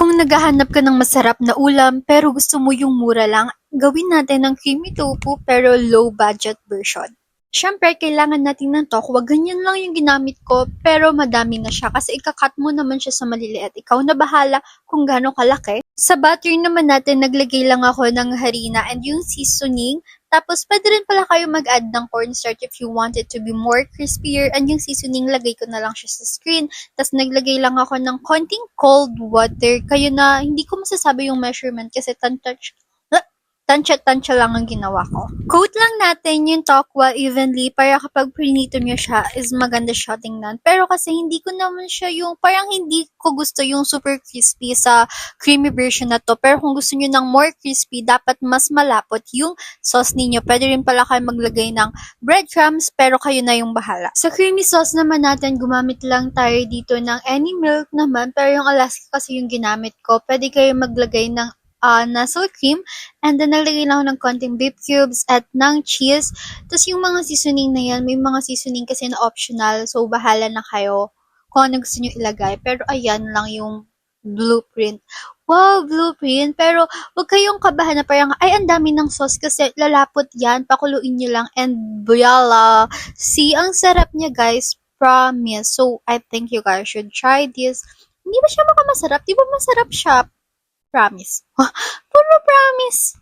Kung naghahanap ka ng masarap na ulam pero gusto mo yung mura lang, gawin natin ng creamy tofu pero low budget version. Siyempre, kailangan natin ng tokwa. Ganyan lang yung ginamit ko, pero madami na siya kasi ikakat mo naman siya sa maliliit. Ikaw na bahala kung gaano kalaki. Sa butter naman natin, naglagay lang ako ng harina and yung seasoning. Tapos, pwede rin pala kayo mag-add ng cornstarch if you want it to be more crispier. And yung seasoning, lagay ko na lang siya sa screen. Tapos, naglagay lang ako ng konting cold water. Kayo na, hindi ko masasabi yung measurement kasi tansya-tansya lang ang ginawa ko. Coat lang natin yung tokwa evenly para kapag prinito nyo siya is maganda siya tingnan. Pero kasi hindi ko naman siya yung, parang hindi ko gusto yung super crispy sa creamy version na to. Pero kung gusto nyo ng more crispy, dapat mas malapot yung sauce ninyo. Pwede rin pala kayo maglagay ng breadcrumbs, pero kayo na yung bahala. Sa creamy sauce naman natin, gumamit lang tayo dito ng any milk naman. Pero yung Alaska kasi yung ginamit ko. Pwede kayo maglagay ng nasal cream, and then nalagay lang ako ng konting beef cubes at ng cheese. Tapos yung mga seasoning na yan, may mga seasoning kasi na optional, so bahala na kayo kung ano gusto nyo ilagay. Pero ayan lang yung blueprint. Wow, blueprint! Pero wag kayong kabahan na parang, ay, ang dami ng sauce kasi lalapot yan, pakuluin nyo lang, and voila! See, ang sarap niya, guys. Promise. So, I think you guys should try this. Hindi ba siya makamasarap? Di ba masarap siya? Promise. Puro promise.